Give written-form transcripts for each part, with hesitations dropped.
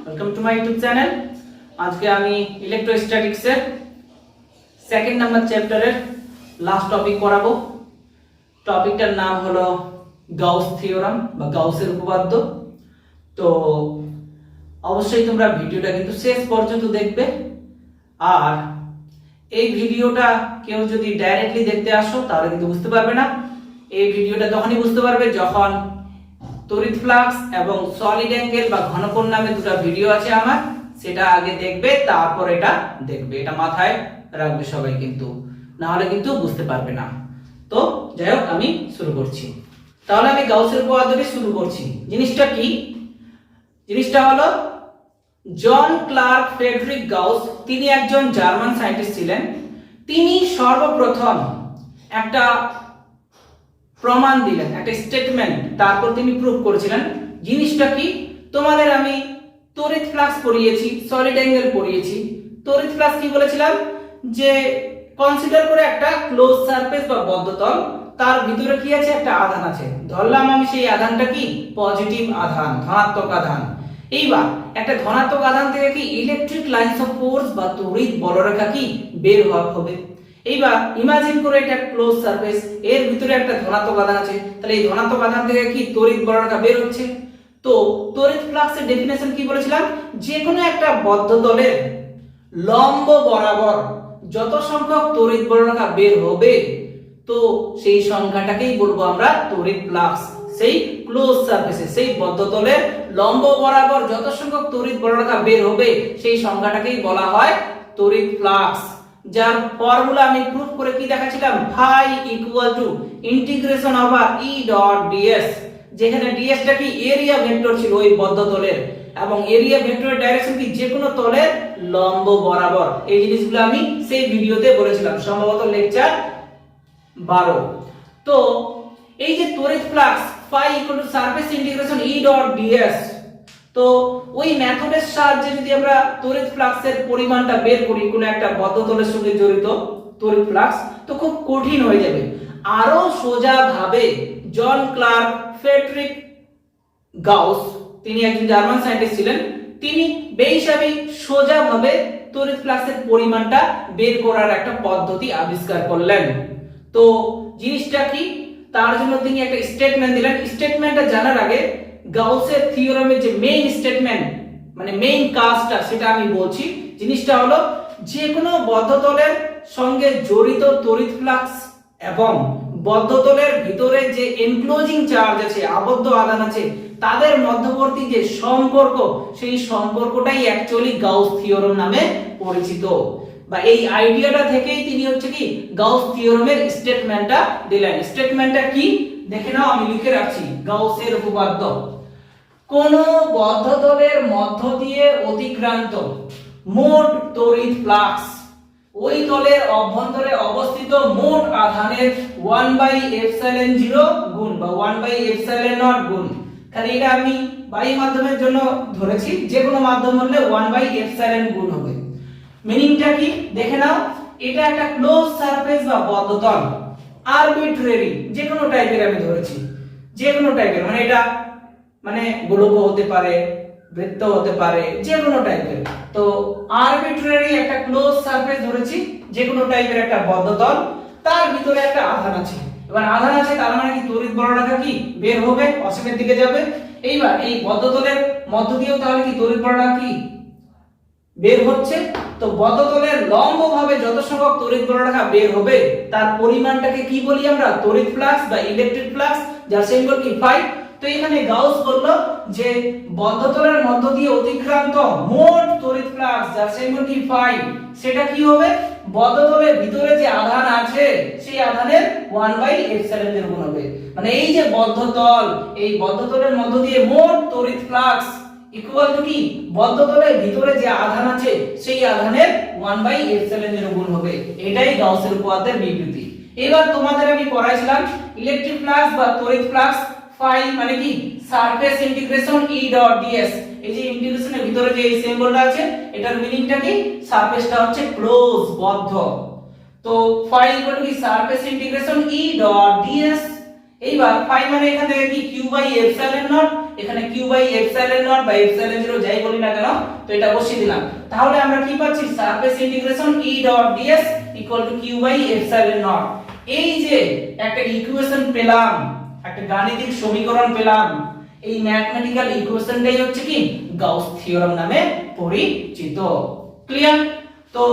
Welcome to my YouTube channel. আজকে আমি ইলেকট্রোস্ট্যাটিক্সের second number চ্যাপ্টারের লাস্ট টপিক পড়াবো। টপিকটার নাম হলো গাউস থিওরাম বা গাউসের উপপাদ্য। তো অবশ্যই তোমরা ভিডিওটা কিন্তু শেষ পর্যন্ত দেখবে। আর এই ভিডিওটা কেউ যদি ডাইরেক্টলি দেখতে আসো তাহলে কিন্তু বুঝতে পারবে না। এই ভিডিওটা তখনই বুঝতে পারবে যখন তড়িৎ ফ্লাক্স এবং সলিড অ্যাঙ্গেল বা ঘনকোণ নামে দুটো ভিডিও আছে আমার, সেটা আগে দেখবে তারপর এটা দেখবে। এটা মাথায় রাখবে সবাই, কিন্তু না হলে কিন্তু বুঝতে পারবে না। তো যাই হোক, আমি শুরু করছি। তাহলে আমি গাউসের উপপাদ্যটি শুরু করছি। জিনিসটা কি? জিনিসটা হলো জন ক্লার্ক ফ্রেডরিক গাউস, তিনি একজন জার্মান সায়েন্টিস্ট ছিলেন। তিনি সর্বপ্রথম একটা প্রমাণ দিলেন, একটা স্টেটমেন্ট, তারপর তিনি প্রুভ করেছিলেন। জিনিসটা কি? তোমাদের আমি তড়িৎ ফ্লাক্স পড়িয়েছি, সলিড অ্যাঙ্গেল পড়িয়েছি। তড়িৎ ফ্লাক্স কি বলেছিলাম? যে কনসিডার করে একটা ক্লোজ সারফেস বা বদ্ধতল, তার ভিতরে কি আছে? একটা আধান আছে। ধরলাম আমি সেই আধানটা কি পজিটিভ আধান, ধনাত্মক আধান। এইবার একটা ধনাত্মক আধান থেকে কি ইলেকট্রিক লাইনস অফ ফোর্স বা তড়িৎ বলরেখা কি বের হবে। এইবার ইমাজিন করে এটা ক্লোজ সারফেস, এর ভিতরে একটা ধনাত্মক আধান আছে, তাহলে এই ধনাত্মক আধান থেকে কি তড়িৎ বলরেখা বের হচ্ছে। তো তড়িৎ ফ্লাক্সের ডেফিনেশন কি বলেছিলাম? যে কোনো একটা বদ্ধতলের লম্ব বরাবর যত সংখ্যক তড়িৎ বলরেখা বের হবে, তো সেই সংখ্যাটাকেই বলবো আমরা তড়িৎ ফ্লাক্স। সেই ক্লোজ সারফেসে, সেই বদ্ধতলের লম্ব বরাবর যত সংখ্যক তড়িৎ বলরেখা বের হবে, সেই সংখ্যাটাকেই বলা হয় তড়িৎ ফ্লাক্স। যার ফর্মুলা আমি প্রুফ করে কি দেখাচ্ছিলাম? Phi equal to integration over E dot d s, যেখানে ডিএস টা কি এরিয়া ভেক্টর ছিল ওই বদ্ধতলের, এবং এরিয়া ভেক্টরের ডাইরেকশন কি যে কোনো তলের লম্ব বরাবর। এই জিনিসগুলো আমি সেই ভিডিওতে বলেছিলাম, সম্ভবত লেকচার 12। তো এই যে তড়িৎ flux phi equal to surface integration E dot d s, তো ওই মেথডের সাহায্যে যদি আমরা তড়িৎ ফ্লাক্সের পরিমাণটা বের করি কোন একটা বদ্ধতলের সঙ্গে জড়িত তড়িৎ ফ্লাক্স, তো খুব কঠিন হয়ে যাবে। আরো সোজা ভাবে জন ক্লার্ক ফ্রেডরিক গাউস, তিনি একজন জার্মান সায়েন্টিস্ট ছিলেন, তিনি বেহিসাবি সোজা ভাবে তড়িৎ ফ্লাক্সের পরিমাণটা বের করার একটা পদ্ধতি আবিষ্কার করলেন। তো জিনিসটা কি? তার জন্য তিনি একটা স্টেটমেন্ট দিলেন। স্টেটমেন্টটা জানার আগে গাউসের থিওরামের যে মেইন স্টেটমেন্ট, মানে মেইন কাজটা, সেটা আমি বলছি। জিনিসটা হলো যে কোনো বদ্ধতলের সঙ্গে জড়িত তড়িৎ ফ্লাক্স এবং বদ্ধতলের ভিতরে যে এনক্লোজিং চার্জ আছে, আবদ্ধ আধান আছে, তাদের মধ্যবর্তী যে সম্পর্ক, সেই সম্পর্কটাই অ্যাকচুয়ালি গাউস থিওরাম নামে পরিচিত। বা এই আইডিয়াটা থেকেই তিনি হচ্ছে কি গাউস থিওরামের স্টেটমেন্টটা দিলেন। স্টেটমেন্টটা কি দেখে নাও, আমি লিখে রাখছি। গাউসের উপপাদ্য: কোন বদ্ধতলের মধ্য দিয়ে অতিক্রান্ত মোট তড়িৎ ফ্লাক্স ওই তলের অভ্যন্তরে অবস্থিত মোট আধানের 1/ε0 গুণ বা 1/ε0 গুণ। খালি এটা আমি বায়ু মাধ্যমের জন্য ধরেছি, যে কোনো মাধ্যম হলে 1/ε গুণ হবে। মিনিংটা কি দেখে নাও। এটা একটা ক্লোজ সারফেস বা বদ্ধতল, আরবিট্রারি যে কোনো টাইপের আমি ধরেছি, যে কোনো টাইপের, মানে এটা মানে গোলক হতে পারে, বৃত্ত হতে পারে, যে কোনো টাইপের। তো আরবিট্রারি একটা ক্লোজ সারফেস ধরেছি, যে কোনো টাইপের একটা বদ্ধতল, তার ভিতরে একটা আধান আছে। এবার আধান আছে তার মানে কি তড়িৎ বলরেখা কি বের হবে, অসীমের দিকে যাবে। এইবার এই বদ্ধতলের মধ্য দিয়েও তাহলে কি তড়িৎ বলরেখা কি বের হচ্ছে। তো বদ্ধতলের লম্বভাবে যত সংখ্যক তড়িৎ বলরেখা বের হবে, তার পরিমাণটাকে কি বলি আমরা? তড়িৎ ফ্লাক্স বা ইলেকট্রিক ফ্লাক্স, যার সিম্বল কি ফাই। তো এখানে গাউস বলল যে বদ্ধতলের মধ্য দিয়ে অতিক্রান্ত মোট তড়িৎ ফ্লাক্স, যার সিম্বল কি ফাই, সেটা কি হবে? বদ্ধতলের ভিতরে যে আধান আছে সেই আধানের 1/ε গুণ হবে। মানে এই যে বদ্ধতল, এই বদ্ধতলের মধ্য দিয়ে মোট তড়িৎ ফ্লাক্স ইকুয়াল টু কি বদ্ধতলের ভিতরে যে আধান আছে সেই আধানের 1/ε0 গুণ হবে। এটাই গাউসের উপপাদ্যের বিবৃতি। এবার তোমাদের আমি পড়াইছিলাম ইলেকট্রিক ফ্লাক্স বা তড়িৎ ফ্লাক্স ফাই মানে কি surface integration E dot DS. এই যে ইন্টিগ্রেশনের ভিতরে যে এই সিম্বলটা আছে, এটার মিনিংটা কি? সারফেসটা হচ্ছে ক্লোজ, বদ্ধ। তো ফাই ইকুয়াল টু কি surface integration E dot DS. এইবার ফাই মানে এখান থেকে কি q বাই এপসাইলন নট, এখানে q বাই এপসাইলন নট বা এপসাইলন 0 যাই বলি না কেন, তো এটা বসিয়ে দিলাম। তাহলে আমরা কি পাচ্ছি, surface integration E dot ds equal to q by epsilon naught. এই যে একটা ইকুয়েশন পেলাম, একটা গাণিতিক সমীকরণ পেলাম, এই ম্যাথমেটিক্যাল ইকুয়েশনটাই হচ্ছে কি গাউস থিওরাম নামে পরিচিত। ক্লিয়ার? তো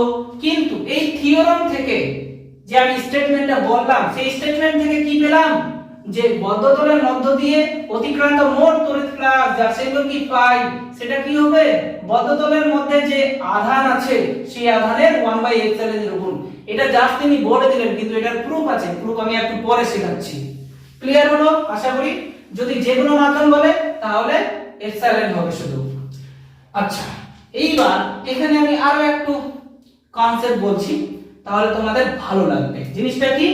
কিন্তু এই থিওরাম থেকে যে আমি স্টেটমেন্টটা বললাম, সেই স্টেটমেন্ট থেকে কি পেলাম, যে বদ্ধতলের মধ্য দিয়ে অতিক্রান্ত মোট তড়িৎ ফ্লাক্স যার সিম্বল কি পাই, সেটা কি হবে, বদ্ধতলের মধ্যে যে আধান আছে সেই আধানের 1/ε0 গুণ। এটা জাস্ট তিনি বলে দিলেন, কিন্তু এটার প্রুফ আছে, প্রুফ আমি একটু পরে শেখাচ্ছি। ক্লিয়ার হলো আশা করি? যদি যে কোনো মাধ্যম বলে তাহলে এপসাইলন হবে শুধু। আচ্ছা, এইবার এখানে আমি আরো একটু কনসেপ্ট বলছি, তাহলে তোমাদের ভালো লাগবে। জিনিসটা কি,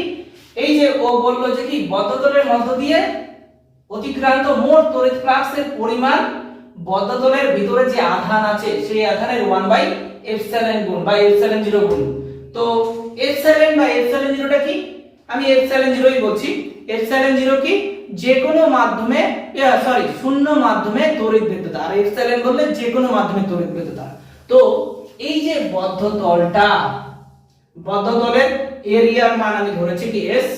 এই যে ও বললো যে কি বদ্ধতলের মধ্য দিয়ে অতিক্রান্ত মোট তড়িৎ ফ্লাক্সের পরিমাণ বদ্ধতলের ভিতরে যে আধান আছে সেই আধানের 1/ε গুণ বা ε0 গুণ। তো এপসাইলন বা ε0 টা কি, আমি ε0 ই বলছি। ε0 কি, যে কোনো মাধ্যমে শূন্য মাধ্যমে তড়িৎ ভেদ্যতা, আর এপসাইলন বললে যে কোনো মাধ্যমে তড়িৎ ভেদ্যতা। তো এই যে বদ্ধতলটা, বদ্ধতলের এরিয়ার মান আমি ধরেছি কি s।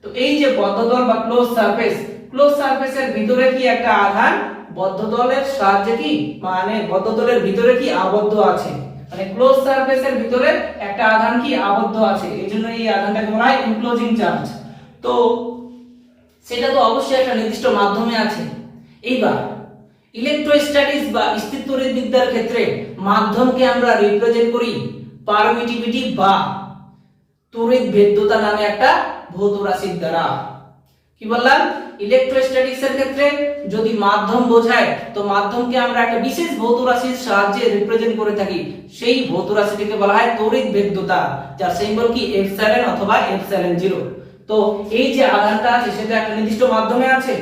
তো এই যে বদ্ধতল বা ক্লোজ সারফেস, ক্লোজ সারফেসের ভিতরে কি একটা আধান বদ্ধতলের সাহায্যে কি মানে বদ্ধতলের ভিতরে কি আবদ্ধ আছে, মানে ক্লোজ সারফেসের ভিতরে একটা আধান কি আবদ্ধ আছে, এইজন্য এই আধানটাকে বলা হয় এনক্লোজিং চার্জ। তো সেটা তো অবশ্যই একটা নির্দিষ্ট মাধ্যমে আছে। এইবার ইলেকট্রোস্ট্যাটিক্স বা স্থির তড়িৎবিদ্যার ক্ষেত্রে মাধ্যমকে আমরা রিপ্রেজেন্ট করি পারমিটিভিটি বা তড়িৎ ভেদ্যতা নামে একটা ভৌত রাশির দ্বারা। কি বললাম, ইলেকট্রোস্ট্যাটিক্স এর ক্ষেত্রে যদি মাধ্যম বোঝায়, তো মাধ্যমকে আমরা একটা বিশেষ ভৌত রাশির সাহায্যে রিপ্রেজেন্ট করে থাকি, সেই ভৌত রাশিটিকে বলা হয় তড়িৎ ভেদ্যতা, যার সিম্বল কি এপসাইলন অথবা ε0। তো এই যে আধানটা আছে সেটা একটা নির্দিষ্ট মাধ্যমে আছে,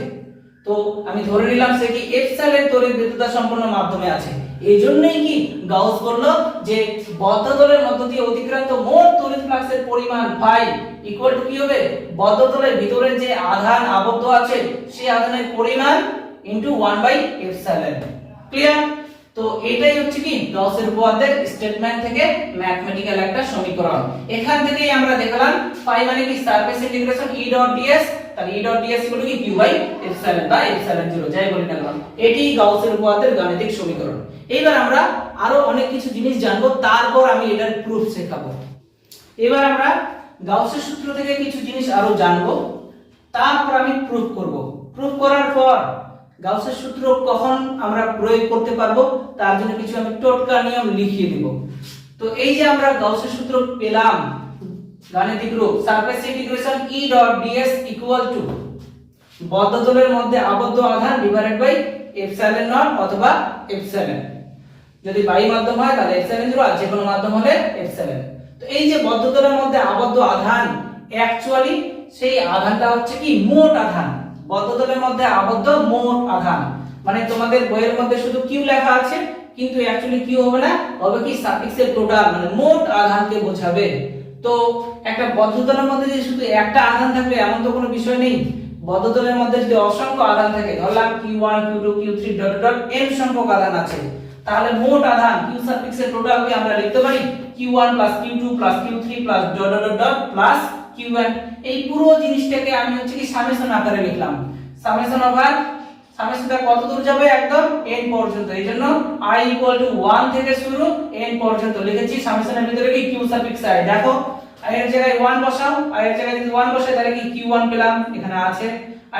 তো আমি ধরে নিলাম সে কি এপসাইলন তড়িৎ ভেদ্যতা সম্পন্ন মাধ্যমে আছে। এইজন্যই কি গাউস বলল যে বদ্ধতলের মধ্য দিয়ে অতিক্রান্ত মোট তড়িৎ ফ্লাক্সের পরিমাণ ফাই ইকুয়াল টু কি হবে, বদ্ধতলের ভিতরে যে আধান আবদ্ধ আছে সেই আধানের পরিমাণ ইনটু 1/ε। ক্লিয়ার? তো এটাই হচ্ছে কি গাউসের উপপাদ্যের স্টেটমেন্ট থেকে ম্যাথমেটিক্যাল একটা সমীকরণ। এখান থেকেই আমরা দেখলাম ফাই মানে কি surface integration E dot ds, তাহলে E dot ds equal two কি q বাই এপসাইলন বা ε0 যাই বলি না কেন, এটি গাউসের উপপাদ্যের গাণিতিক সমীকরণ। এইবার আমরা আরো অনেক কিছু জিনিস জানবো, তারপর আমি এটার প্রুফ শেখাবো। এবার আমরা গাউসের সূত্র থেকে কিছু জিনিস আরো জানবো, তারপর আমি প্রুফ করব। প্রুফ করার পর গাউসের সূত্র কখন আমরা প্রয়োগ করতে পারবো তার জন্য কিছু আমি টোটকা নিয়ম লিখিয়ে দেব। তো এই যে আমরা গাউসের সূত্র পেলাম, গাণিতিক রূপ surface integration E dot ds equal to বদ্ধতলের মধ্যে আবদ্ধ আধান ডিভাইডেড বাই এপসাইলন নট অথবা এপসাইলন, যদি বায়ু মাধ্যম হয় তাহলে ε0, আর যে কোনো মাধ্যম হলে এপসাইলন। তো এই যে বদ্ধতলের মধ্যে আবদ্ধ আধান, অ্যাকচুয়ালি সেই আধানটা হচ্ছে কি মোট আধান, বদ্ধতলের মধ্যে আবদ্ধ মোট আধান। মানে তোমাদের বইয়ের মধ্যে শুধু q লেখা আছে, কিন্তু অ্যাকচুয়ালি q হবে না, হবে কি সাফিক্সের টোটাল, মানে মোট আধানকে বোঝাবে। তো একটা বদ্ধতলের মধ্যে যদি শুধু একটা আধান থাকবে এমন তো কোনো বিষয় নেই, বদ্ধতলের মধ্যে যদি অসংখ্য আধান থাকে, ধরলাম q1 q2 q3 dot dot n সংখ্যক আধান আছে, তাহলে মোট আধান q সাফিক্সের টোটালকে আমরা লিখতে পারি q1 q2 q3 dot dot dot plus q1। এই পুরো জিনিসটাকে আমি হচ্ছে কি সামেশন আকারে লিখলাম, সামেশন ওভার সামেশনটা কত দূর যাবে, একদম n পর্যন্ত। এইজন্য i ইকুয়াল টু 1 থেকে শুরু n পর্যন্ত লিখেছি। সামেশনের ভিতরে কি q সাফিক্স i, দেখো i এর জায়গায় 1 বসাও, i এর জায়গায় যদি 1 বসাই তাহলে কি q1 পেলাম, এখানে আছে।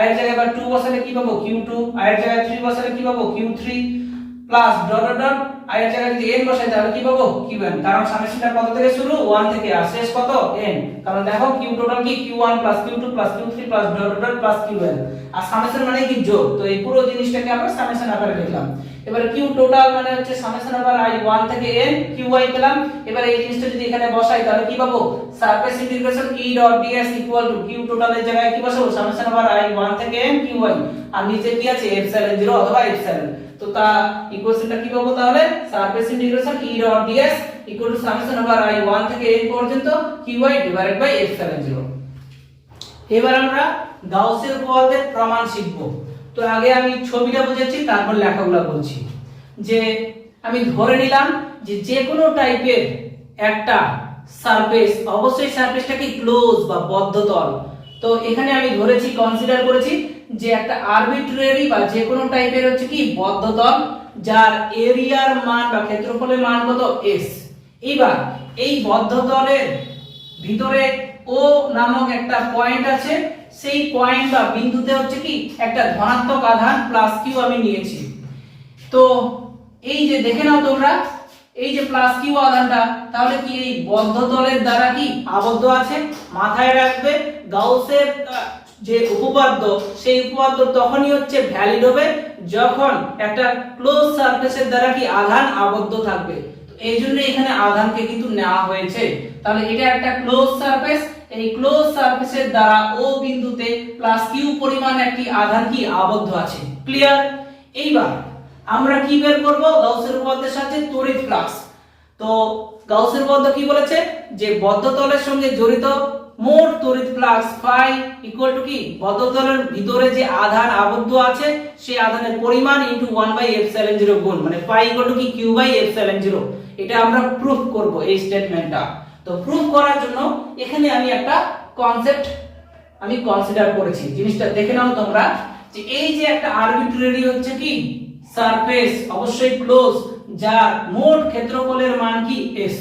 i এর জায়গায় আবার 2 বসালে কি পাবো q2, i এর জায়গায় 3 বসালে কি পাবো q3 plus dot dot dot i এর জায়গায় যদি n বসাই তাহলে কি পাবো qn, কারণ সামেশনটা কত থেকে শুরু 1 থেকে, আর শেষ কত n, কারণ দেখো q টোটাল কি q1 q2 q3 dot dot dot plus qn, আর সামেশন মানে কি যোগ। তো এই পুরো জিনিসটাকে আমরা সামেশন আকারে লিখলাম। এবারে q টোটাল মানে হচ্ছে সামেশন ওভার i 1 থেকে n qi পেলাম। এবারে এই জিনিসটা যদি এখানে বসাই তাহলে কি পাবো, surface integration E dot ds equal to q টোটালের জায়গায় কি বসাবো, সামেশন ওভার i 1 থেকে n qi, আর নিচে কি আছে এপসাইলন 0 অথবা এপসাইলন। তো তা ইকুয়েশনটা কি পাবো তাহলে, surface integration E dot ds equal two summation over i 1 থেকে n পর্যন্ত qi ডিভাইডেড বাই এপসাইলন 0। এবার আমরা গাউসের উপপাদ্যের প্রমাণ শিখব। তো আগে আমি ছবিটা বুঝেছি, তারপর লেখাগুলো বলছি। যে আমি ধরে নিলাম যে যে কোনো টাইপের একটা সারফেস, অবশ্যই সারফেসটা কি ক্লোজ বা বদ্ধ তল। তো এখানে আমি ধরেছি, কনসিডার করেছি যে একটা আরবিট্রারি বা যে কোনো টাইপের হচ্ছে কি বদ্ধ তল, যার এরিয়ার মান বা ক্ষেত্রফলের মান কত s। এবার এই বদ্ধ তলের ভিতরে ও নামক একটা পয়েন্ট আছে, সেই পয়েন্ট বা বিন্দুতে হচ্ছে কি একটা ধনাত্মক আধান প্লাস কিউ আমি নিয়েছি। তো এই যে দেখে নাও তোমরা, এই যে প্লাস কিউ আধানটা তাহলে কি এই বদ্ধ তলের দ্বারা কি আবদ্ধ আছে। মাথায় রাখবে গাউসের যে উপপাদ্য, সেই উপপাদ্য তখনই হচ্ছে ভ্যালিড হবে যখন একটা ক্লোজ সারফেসের দ্বারা কি আধান আবদ্ধ থাকবে। তো এই জন্য এখানে আধানকে কিন্তু নেওয়া হয়েছে। তাহলে এটা একটা ক্লোজ সারফেস, এই ক্লোজ সারফেসের দ্বারা ও বিন্দুতে প্লাস কিউ পরিমাণ একটি আধান কি আবদ্ধ আছে। ক্লিয়ার? এইবার আমরা কি বের করব গাউসের উপপাদ্যের সাথে তড়িৎ ফ্লাক্স। তো গাউসের উপপাদ্য কি বলেছে যে বদ্ধ তলের সঙ্গে জড়িত মোট তড়িৎ ফ্লাক্স ফাই ইকুয়াল টু কি বদ্ধ তলের ভিতরে যে আধান আবদ্ধ আছে সেই আধানের পরিমাণ ইনটু 1/ε0 গুণ, মানে ফাই ইকুয়াল টু কি q/ε0। এটা আমরা প্রুফ করব এই স্টেটমেন্টটা। তো প্রুফ করার জন্য এখানে আমি একটা কনসেপ্ট আমি কনসিডার করেছি। জিনিসটা দেখে নাও তোমরা, যে এই যে একটা আরবিট্রারি হচ্ছে কি সারফেস, অবশ্যই ক্লোজ, যার মোট ক্ষেত্রফলের মান কি s।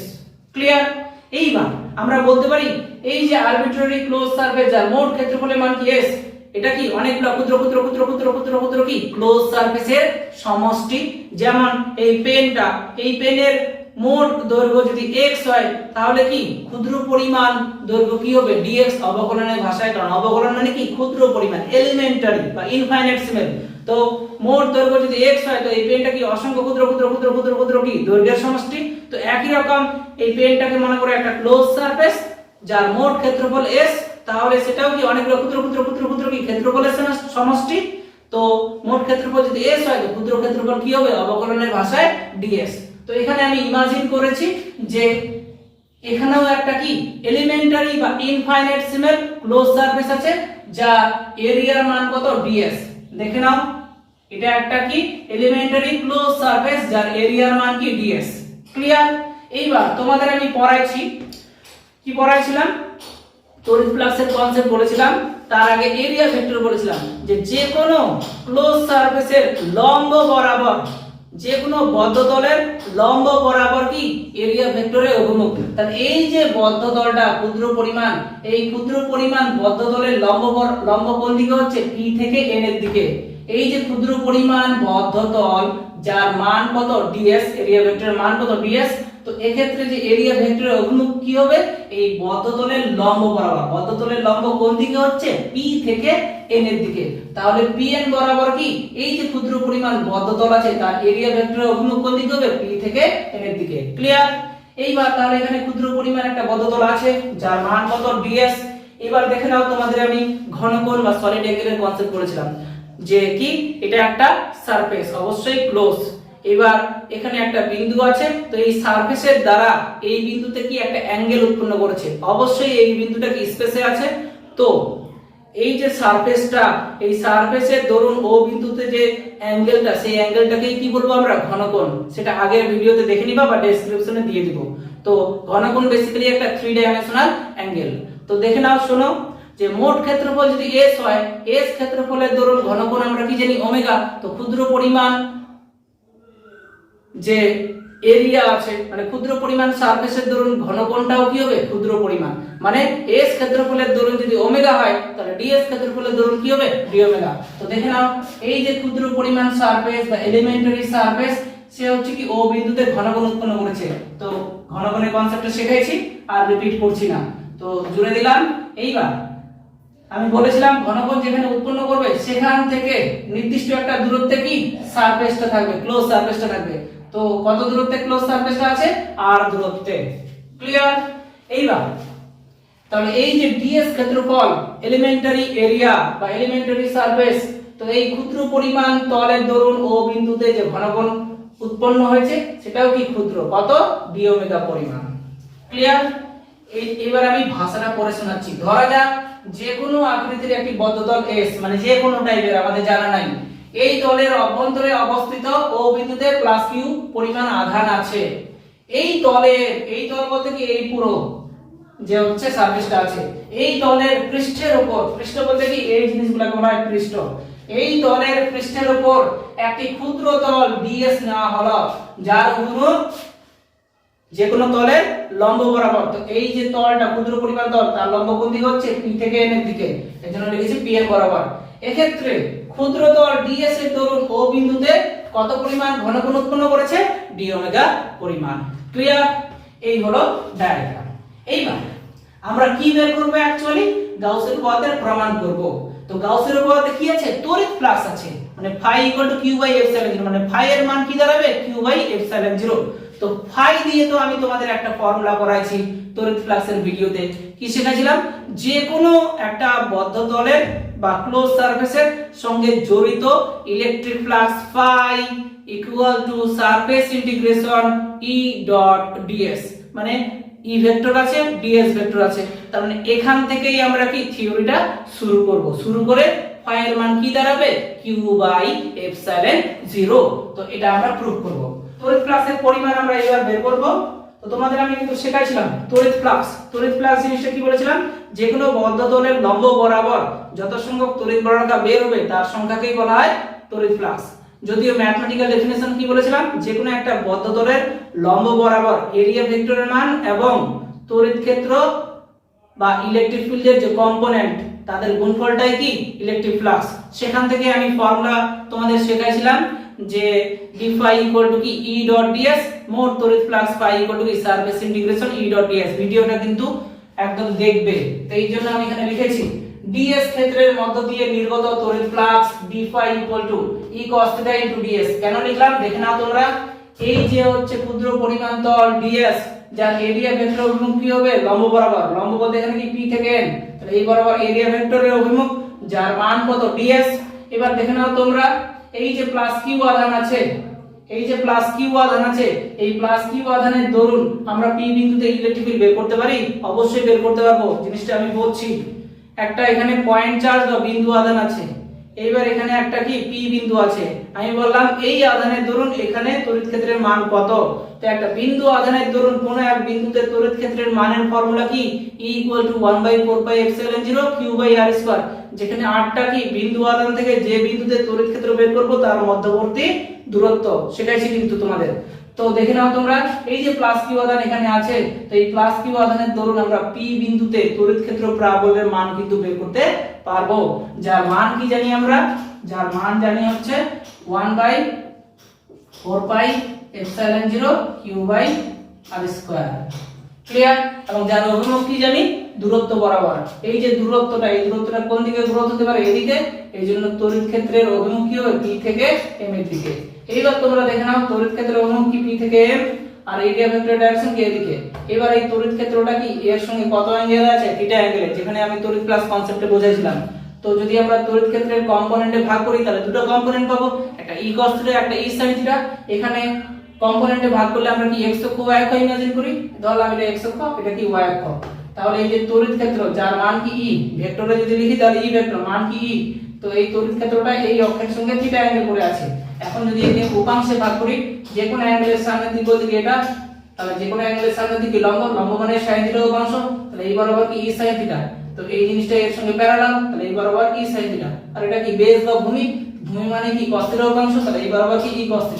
ক্লিয়ার? এইবার আমরা বলতে পারি এই যে আরবিট্রারি ক্লোজ সারফেস যার মোট ক্ষেত্রফলের মান কি s, এটা কি অনেকগুলো ক্ষুদ্র ক্ষুদ্র ক্ষুদ্র ক্ষুদ্র ক্ষুদ্র ক্ষুদ্র কি ক্লোজ সারফেসের সমষ্টি। যেমন এই পেনটা, এই পেনের মোট দৈর্ঘ্য যদি x হয় তাহলে কি ক্ষুদ্র পরিমাণ দৈর্ঘ্য কি হবে dx, অবকলনের ভাষায়, কারণ অবকলন মানে কি ক্ষুদ্র পরিমাণ, এলিমেন্টারি বা ইনফাইনাইটেসিমাল। তো মোট দৈর্ঘ্য যদি x হয় তো এই পেনটা কি অসংখ্য ক্ষুদ্র ক্ষুদ্র ক্ষুদ্র ক্ষুদ্র ক্ষুদ্র কি দৈর্ঘ্যের সমষ্টি। তো একই রকম এই পেনটাকে মনে করে একটা ক্লোজ সারফেস যার মোট ক্ষেত্রফল s, তাহলে সেটাও কি অনেকগুলো ক্ষুদ্র ক্ষুদ্র ক্ষুদ্র ক্ষুদ্র কি ক্ষেত্রফলের সমষ্টি। তো মোট ক্ষেত্রফল যদি s হয় তো ক্ষুদ্র ক্ষেত্রফল কি হবে অবকলনের ভাষায় ds। তো এখানে আমি ইমাজিন করেছি যে এখানেও একটা কি এলিমেন্টারি বা ইনফাইনাইটেসিমাল ক্লোজ সারফেস আছে যার এরিয়ার মান কত ds। দেখে নাও, এটা একটা কি এলিমেন্টারি ক্লোজ সারফেস যার এরিয়ার মান কি ds। ক্লিয়ার? এইবার তোমাদের আমি পড়াইছি, কি পড়াইছিলাম, তড়িৎ ফ্লাক্সের কনসেপ্ট বলেছিলাম, তার আগে এরিয়া ভেক্টর বলেছিলাম যে যে কোনো ক্লোজ সারফেসের লম্ব বরাবর, যে কোনো বদ্ধ তলের লম্ব বরাবর কি এরিয়া ভেক্টরের অভিমুখ। তাহলে এই যে বদ্ধ তলটা ক্ষুদ্র পরিমাণ, এই ক্ষুদ্র পরিমাণ বদ্ধ তলের লম্ব কোন দিকে হচ্ছে p থেকে n এর দিকে। এই যে ক্ষুদ্র পরিমাণ বদ্ধ তল যার মান কত ds, এরিয়া ভেক্টরের মান কত ds। তো এক্ষেত্রে যে এরিয়া ভেক্টরের অভিমুখ কি হবে এই বদ্ধ তলের লম্ব বরাবর। বদ্ধ তলের লম্ব কোন দিকে হচ্ছে p থেকে n এর দিকে। তাহলে pn বরাবর কি এই যে ক্ষুদ্র পরিমাণ বদ্ধ তল আছে তার এরিয়া ভেক্টরের অভিমুখ কোন দিকে হবে p থেকে n এর দিকে। ক্লিয়ার? এইবার তাহলে এখানে ক্ষুদ্র পরিমাণ একটা বদ্ধ তল আছে যার মান কত ds। এবার দেখে নাও তোমাদের আমি ঘনকোণ বা সলিড অ্যাঙ্গেলের কনসেপ্ট বলেছিলাম যে কি এটা একটা সারফেস, অবশ্যই ক্লোজ। এবার এখানে একটা বিন্দু আছে, তো এই সারফেসের দ্বারা এই বিন্দুতে কি একটা অ্যাঙ্গেল উৎপন্ন করেছে, অবশ্যই এই বিন্দুটা কি স্পেসে আছে। তো এই যে সারফেসটা, এই সারফেসের ধরুন ও বিন্দুতে যে অ্যাঙ্গেলটা, সেই অ্যাঙ্গেলটাকে কি বলবো আমরা ঘনকোণ। সেটা আগের ভিডিওতে দেখে নিবা বা ডেসক্রিপশনে দিয়ে দিব। তো ঘনকোণ বেসিক্যালি একটা 3 ডাইমেনশনাল অ্যাঙ্গেল। তো দেখে নাও, শোনো, যে মোট ক্ষেত্রফল যদি s হয়, s ক্ষেত্রফলের দরুন ঘনকোণ আমরা কি জানি ওমেগা। তো ক্ষুদ্র পরিমাণ যে এরিয়া আছে, মানে ক্ষুদ্র পরিমাণ সারফেসের দরুন ঘনকোণটাও কি হবে ক্ষুদ্র পরিমাণ, মানে s ক্ষেত্রফলের দরুন যদি ওমেগা হয় তাহলে ds ক্ষেত্রফলের দরুন কি হবে d ওমেগা। তো দেখে নাও এই যে ক্ষুদ্র পরিমাণ সারফেস বা এলিমেন্টারি সারফেস, সে হচ্ছে কি ও বিন্দুতে ঘনকোণ উৎপন্ন করেছে। তো ঘনকোণের কনসেপ্টটা শিখাইছি, আর রিপিট করছি না, তো জুড়ে দিলাম। এইবার আমি বলেছিলাম ঘনকোণ যেখানে উৎপন্ন করবে সেখান থেকে নির্দিষ্ট একটা দূরত্বে কি সারফেসটা থাকবে, ক্লোজ সারফেসটা থাকবে। তো কত দূরত্বে ক্লোজ সারফেসটা আছে r দূরত্বে। ক্লিয়ার? এইবার তাহলে এই যে ds ক্ষেত্রফল, এলিমেন্টারি এরিয়া বা এলিমেন্টারি সারফেস, তো এই ক্ষুদ্র পরিমাণ তলের দরুন ও বিন্দুতে যে ঘনকোণ উৎপন্ন হয়েছে সেটাও কি ক্ষুদ্র, কত d ওমেগা পরিমাণ। ক্লিয়ার? এবার আমি ভাষাটা পড়ে শোনাচ্ছি। ধরা যাক যে কোনো আকৃতির একটি বদ্ধ তল S, মানে যে কোনো টাইপের, আমাদের জানা নাই, এই তলের অভ্যন্তরে অবস্থিত O বিন্দুতে প্লাস Q পরিমাণ আধান আছে। এই তল বলতে কি এই পুরো যে হচ্ছে সারফেসটা আছে, এই তলের পৃষ্ঠের উপর, পৃষ্ঠ বলতে কি এই জিনিসগুলোকে বলা হয় পৃষ্ঠ, এই তলের পৃষ্ঠের উপর একটি ক্ষুদ্র তল DS নেওয়া হলো, যার অভিমুখ যে কোনো তলের লম্ব বরাবর। তো এই যে তলটা ক্ষুদ্র পরিমাণ তল, তার লম্ব কোন দিকে হচ্ছে P থেকে N এর দিকে, এজন্য লিখেছি PN বরাবর। এক্ষেত্রে ক্ষুদ্র তল DS এর দরুন O বিন্দুতে কত পরিমাণ ঘনকোণ উৎপন্ন করেছে? d ওমেগা পরিমাণ। ক্লিয়ার? এই হলো ডায়াগ্রাম। এইবার আমরা কি বের করব? অ্যাকচুয়ালি গাউসের উপপাদ্যের প্রমাণ করব। তো গাউসের উপপাদ্যে কি আছে? তড়িৎ ফ্লাক্স আছে, মানে phi q / epsilon 0, মানে phi এর মান কি দাঁড়াবে? q / epsilon 0। তো phi দিয়ে তো আমি তোমাদের একটা ফর্মুলা করাইছি তড়িৎ ফ্লাক্সের ভিডিওতে। কি শেখাছিলাম? যে কোনো একটা বদ্ধ তলের বা ক্লোজ সারফেসের সঙ্গে জড়িত electric flux phi equal to surface integration E dot ds, মানে E ভেক্টর আছে, ds ভেক্টর আছে। তার মানে এখান থেকেই আমরা কি থিওরিটা শুরু করব। শুরু করে phi এর মান কি দাঁড়াবে? q / epsilon 0। তো এটা আমরা প্রুফ করব। তড়িৎ ফ্লাক্সের পরিমাণ আমরা এবার বের করব। তো তোমাদের আমি কিন্তু শেখাইছিলাম তড়িৎ ফ্লাক্স জিনিসটা কি বলেছিলাম? যে কোনো বদ্ধ তলের লম্ব বরাবর যত সংখ্যক তড়িৎ বর্ণালী বের হবে তার সংখ্যাকেই বলা হয় তড়িৎ ফ্লাক্স। যদিও ম্যাথমেটিক্যাল ডেফিনিশন কি বলেছিলাম? যে কোনো একটা বদ্ধ তলের লম্ব বরাবর এরিয়া ভেক্টরের মান এবং তড়িৎ ক্ষেত্র বা ইলেকট্রিক ফিল্ডের যে কম্পোনেন্ট তাদের গুণফলটাই কি ইলেকট্রিক ফ্লাক্স। সেখান থেকে আমি ফর্মুলা তোমাদের শেখাইছিলাম যে d phi equal to কি E dot ds, মোট তড়িৎ ফ্লাক্স phi equal to কি surface integration E dot ds। ভিডিওটা কিন্তু একদম দেখবে। তো এই জন্য আমি এখানে লিখেছি ds ক্ষেত্রের মধ্য দিয়ে নির্গত তড়িৎ flux d phi equal to E cos theta into ds। কেন লিখলাম দেখে নাও তোমরা। এই যে হচ্ছে ক্ষুদ্র পরিমাণ তল ds, যার এরিয়া ভেক্টর অভিমুখ কি হবে? লম্ব বরাবর। লম্ব বলতে এখানে কি P থেকে N, তাহলে এই বরাবর এরিয়া ভেক্টরের অভিমুখ, যার মান কত? ds। এবার দেখে নাও তোমরা, এই যে প্লাস q আধান আছে, এই যে প্লাস q আধান আছে, এই প্লাস q আধানের দরুন আমরা P বিন্দুতে ইলেকট্রিক ফিল্ড বের করতে পারি? অবশ্যই বের করতে পারবো। জিনিসটা আমি বলছি, একটা এখানে পয়েন্ট চার্জ বা বিন্দু আধান আছে, এইবার এখানে একটা কি P বিন্দু আছে। আমি বললাম এই আধানের দরুন এখানে তড়িৎ ক্ষেত্রের মান কত? তো একটা বিন্দু আধানের দরুন কোন এক বিন্দুতে তড়িৎ ক্ষেত্রের মানের ফর্মুলা কি? E = 1/4 pi epsilon 0 q / r², যেখানে rটা কি বিন্দু আধান থেকে যে বিন্দুতে তড়িৎ ক্ষেত্র বের করব তার মধ্যবর্তী দূরত্ব। সেটাই কিন্তু তোমাদের। তো দেখে নাও তোমরা, এই যে প্লাস q আধান এখানে আছে, তো এই প্লাস q আধানের দরুন আমরা P বিন্দুতে তড়িৎ ক্ষেত্র প্রাবল্যের মান কিন্তু বের করতে পারবো, যার মান কি জানি আমরা? যার মান জানি হচ্ছে 1/4 pi epsilon 0 q / r²। Clear? এবং যার অভিমুখ কি জানি? দূরত্ব বরাবর। এই যে দূরত্বটা, এই দূরত্বটা কোন দিকে গ্রোথ হতে পারে? এদিকে। এইজন্য তড়িৎ ক্ষেত্রের অভিমুখ কি হবে? P থেকে M এর দিকে। এইবার তোমরা দেখে নাও তড়িৎ ক্ষেত্রের অভিমুখ কি P থেকে M, আর এরিয়া ভেক্টরের ডাইরেকশন কি এদিকে। এবার এই তড়িৎ ক্ষেত্রটা কি এর সঙ্গে কত অ্যাঙ্গেল আছে? থিটা অ্যাঙ্গেলে, যেখানে আমি তড়িৎ ফ্লাক্স কনসেপ্টে বোঝাইছিলাম। তো যদি আমরা তড়িৎ ক্ষেত্রের কম্পোনেন্টে ভাগ করি তাহলে দুটো কম্পোনেন্ট পাবো, একটা E cos θ, একটা E sin θ। এখানে কম্পোনেন্টে ভাগ করলে আমরা কি x অক্ষ y অক্ষ ইমাজিন করি, ধরলাম এটা x অক্ষ, এটা কি y অক্ষ। তাহলে এই যে তড়িৎ ক্ষেত্র যার মান কি E, ভেক্টরে যদি লিখি তাহলে E ভেক্টর মান কি E, তো এই তড়িৎ ক্ষেত্রটা এই অক্ষের সঙ্গে থিটা অ্যাঙ্গেল করে আছে। এখন যদি একে উপাংশে ভাগ করি, যে কোনো অ্যাঙ্গেলের সামনের দিক বলতে কি এটা, তাহলে যে কোনো অ্যাঙ্গেলের সামনের দিকে লম্ব, লম্ব মানে sin θ উপাংশ, তাহলে এই বরাবর কি E sin θ। তো এই জিনিসটা এর সঙ্গে প্যারালাল, তাহলে এই বরাবর E sin θ। আর এটা কি বেস বা ভূমি, ভূমি মানে কি cos θ উপাংশ, তাহলে এই বরাবর কি E cos θ।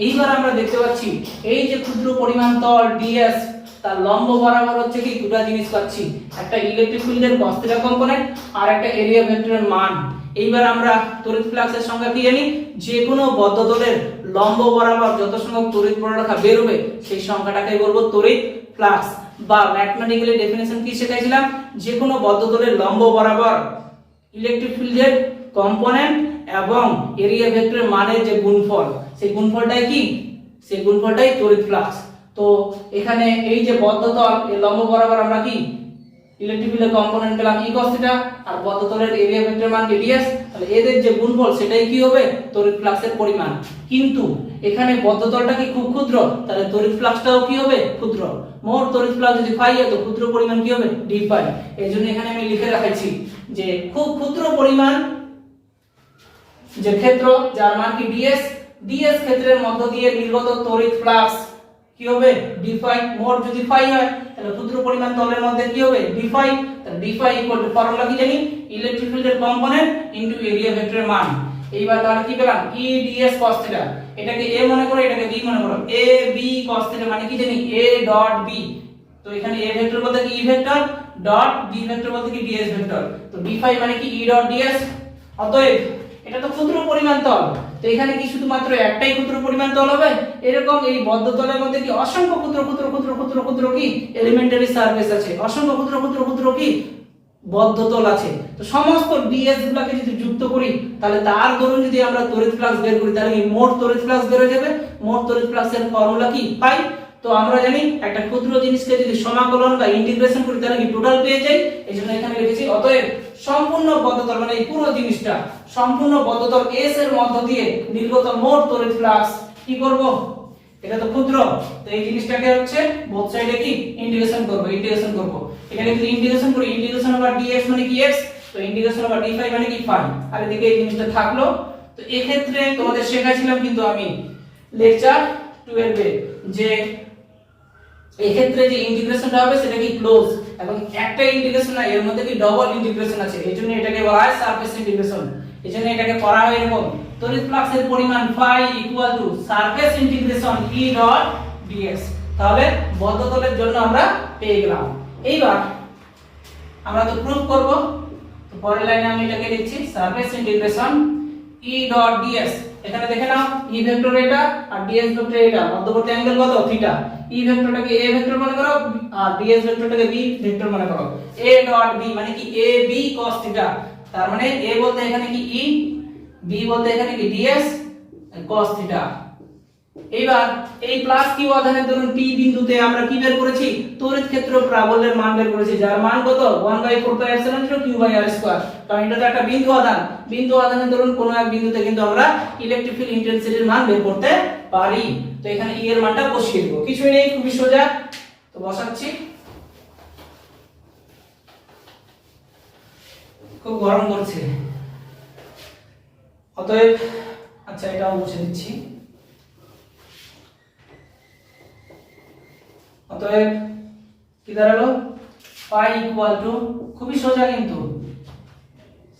এইবার আমরা দেখতে পাচ্ছি এই যে ক্ষুদ্র পরিমাণ তল ds, তার লম্ব বরাবর হচ্ছে কি দুটো জিনিস পাচ্ছি, একটা ইলেকট্রিক ফিল্ডের cos θ কম্পোনেন্ট আর একটা এরিয়া ভেক্টরের মান। এইবার আমরা তড়িৎ ফ্লাক্সের সংজ্ঞা কি জানি? যে কোনো বদ্ধ তলের লম্ব বরাবর যত সংখ্যক তড়িৎ বর্ণরেখা বের হবে সেই সংখ্যাটাকে বলবো তড়িৎ ফ্লাক্স। বা ম্যাথমেটিক্যালি ডেফিনিশন কি শেখাইছিলাম? যে কোনো বদ্ধ তলের লম্ব বরাবর ইলেকট্রিক ফিল্ডের কম্পোনেন্ট এবং এরিয়া ভেক্টরের মানের যে গুণফল, সেই গুণফলটাই কি? সেই গুণফলটাই তড়িৎ ফ্লাক্স। তো এখানে এই যে বদ্ধ তল এর লম্ব বরাবর আমরা কি ইলেকট্রিক ফিল্ডের কম্পোনেন্ট পেলাম E cos θ, আর বদ্ধ তলের এরিয়া ভেক্টরের মান কি ds, তাহলে এদের যে গুণফল সেটাই কি হবে? তড়িৎ ফ্লাক্সের পরিমাণ। কিন্তু এখানে বদ্ধতলটা কি খুব ক্ষুদ্র, তাহলে তড়িৎ ফ্লাক্সটাও কি হবে ক্ষুদ্র। মোট তড়িৎ ফ্লাক্স যদি ফাই হয় তো ক্ষুদ্র পরিমাণ কি হবে ডি ফাই। এইজন্য এখানে আমি লিখে রাখাইছি যে খুব ক্ষুদ্র পরিমাণ যে ক্ষেত্র যার মান কি ds, ds ক্ষেত্রের মধ্য দিয়ে নির্গত তড়িৎ ফ্লাক্স কি হবে d ফাই। মোট যদি ফাই হয় তাহলে ক্ষুদ্র পরিমাণ তলের মধ্যে কি হবে d ফাই। তাহলে d phi equal to formula কি জানি ইলেকট্রিক ফিল্ডের কম্পোনেন্ট ইনটু এরিয়া ভেক্টরের মান। এইবার তাহলে কি পেলাম e ds cos θ, এটাকে a মনে করো এটাকে b মনে করো, a b cos θ মানে কি জানি a ডট b। তো এখানে a ভেক্টর বলতে কি e vector, dot b vector বলতে কি ds ভেক্টর। তো d ফাই মানে কি e ডট ds। অতএব এটা তো ক্ষুদ্র পরিমাণ তল, তো এখানে কি শুধুমাত্র একটাই ক্ষুদ্র পরিমাণ তল হবে? এরকম এই বদ্ধ তলের মধ্যে কি অসংখ্য ক্ষুদ্র ক্ষুদ্র ক্ষুদ্র ক্ষুদ্র ক্ষুদ্র কি এলিমেন্টারি সারফেস আছে, অসংখ্য ক্ষুদ্র ক্ষুদ্র ক্ষুদ্র কি বদ্ধ তল আছে। তো সমস্ত ds গুলোকে যদি যুক্ত করি তাহলে তার দরুন যদি আমরা তড়িৎ ফ্লাক্স বের করি তাহলে এই মোট তড়িৎ ফ্লাক্স বের হয়ে যাবে। মোট তড়িৎ ফ্লাক্সের ফর্মুলা কি পাই। তো আমরা জানি একটা ক্ষুদ্র জিনিসকে যদি সমাকলন বা ইন্টিগ্রেশন করি তাহলে কি টোটাল পেয়ে যাই। এইজন্য এখানে লিখেছি অতএব সম্পূর্ণ বদ্ধতল মানে এই পুরো জিনিসটা সম্পূর্ণ বদ্ধতল S এর মধ্য দিয়ে নির্গত মোট তড়িৎ ফ্লাক্স কি করব, এটা তো ক্ষুদ্র, তো এই জিনিসটাকে হচ্ছে বোথ সাইডে কি ইন্টিগ্রেশন করব। এখানে যদি ইন্টিগ্রেশন করি ইন্টিগ্রেশন ওভার dx মানে কি x, তো ইন্টিগ্রেশন ওভার d ফাই মানে কি ফাই। আর এদিকে এই জিনিসটা থাকলো। তো এই ক্ষেত্রে তোমাদের শেখাইছিলাম কিন্তু আমি লেকচার 12 এ যে এই ক্ষেত্রে যে ইন্টিগ্রেশনটা হবে সেটা কি ক্লোজ, এবং একটা ইন্টিগ্রেশন না এর মধ্যে কি ডবল ইন্টিগ্রেশন আছে। এইজন্য এটাকে বলা হয় সারফেস ইন্টিগ্রেশন। এইজন্য এটাকে পড়া হয় এরকম তড়িৎ ফ্লাক্সের পরিমাণ phi equal to surface integration e dot dx। তাহলে বদ্ধতলের জন্য আমরা পেয়ে গেলাম। এইবার আমরা তো প্রুফ করব, তো পরের লাইনে আমি এটাকে লিখছি surface integration e dot ds। এখানে দেখে নাও e ভেক্টর এটা আর ds ভেক্টর এটা, মধ্যবর্তী অ্যাঙ্গেল কত থিটা। e ভেক্টরটাকে a ভেক্টর মনে করো আর ds ভেক্টরটাকে b ভেক্টর মনে করো। a ডট b মানে কি a b cos θ, তার মানে a বলতে এখানে কি e, b বলতে এখানে কি ds cos θ। এইবার এই প্লাস q আধানের ধরুন p বিন্দুতে আমরা কি বের করেছি তড়িৎ ক্ষেত্র প্রাবল্যের মান বের করেছি, যার মান কত 1/4πε0 q/r²। কারণ এটা তো একটা বিন্দু আধানের ধরুন কোন এক বিন্দুতে কিন্তু আমরা ইলেকট্রিক ফিল্ড ইন্টেন্সিটির মান বের করতে পারি। তো এখানে e এর মানটা বসিয়ে দেব, কিছুই নেই, খুবই সোজা। তো বসাচ্ছি, খুব গরম করছে অতএব আচ্ছা এটাও মুছে দিচ্ছি। অতএব কি দাঁড়ালো পাই ইকুয়াল টু, খুবই সোজা কিন্তু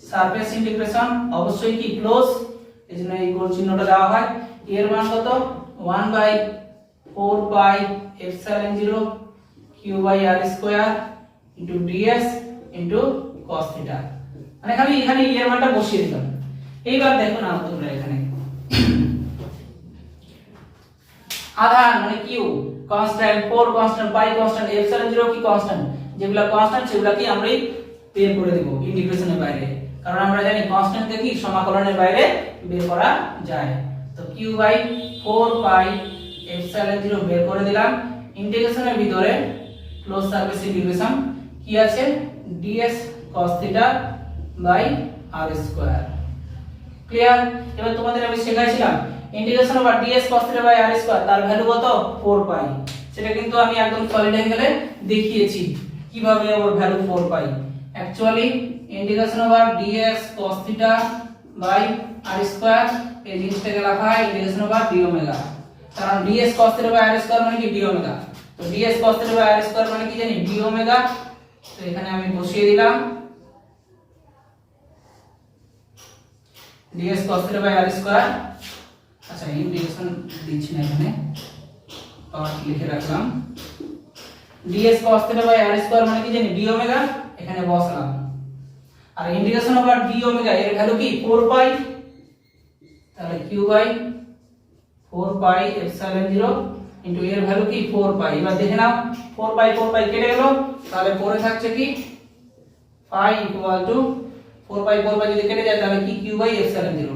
সারফেস ইন্টিগ্রেশন অবশ্যই কি ক্লোজ, এজন্য এই গোল চিহ্নটা দেওয়া হয়। এর মান কত 1/4πε0 q/r² ds cos θ। মানে খালি এখানে এর মানটা বসিয়ে দিলাম। এইবার দেখো না তোমরা এখানে আধান মানে q কনস্ট্যান্ট, 4 কনস্ট্যান্ট, পাই কনস্ট্যান্ট, ε0 কি কনস্ট্যান্ট, যেগুলা কনস্ট্যান্ট সেগুলা কি আমরা বের করে দেব ইন্টিগ্রেশনের বাইরে, কারণ আমরা জানি কনস্ট্যান্টকে কি সমাকলনের বাইরে বের করা যায়। তো q/4πε0 বের করে দিলাম। ইন্টিগ্রেশনের ভিতরে ক্লোজ সারফেস ইন্টিগ্রেশন কি আছে ds cos θ/r²। ক্লিয়ার? এবার তোমাদের আমি শেখাইছিলাম integration over ds cos θ/r² তার ভ্যালু কত 4π। সেটা কিন্তু আমি একদম সলিড অ্যাঙ্গেলে দেখিয়েছি কিভাবে ওর value 4π। Actually integration over ds cos θ/r² এই জিনিসটাকে লেখা হয় ইন্টিগ্রেশন ওভার dω, কারণ ds cos θ/r² মানে কি dω। তো ds cos θ/r² মানে কি জানি dω। তো এখানে আমি বসিয়ে দিলাম ds cos θ/r²। আচ্ছা ইন্টিগ্রেশন দিচ্ছি না, এখানে আর লিখে রাখলাম ds cos θ/r² মানে কি জানি dω, এখানে বসালাম। আর ইন্টিগ্রেশন ওভার dω এর ভ্যালু কি 4π, তাহলে q/4πε0 ইনটু এর ভ্যালু কি 4π। এবার দেখে নাও 4π কেটে গেল, তাহলে পড়ে থাকছে কি π ইকুয়াল টু 4π যদি কেটে যায় তাহলে কি q/ε0,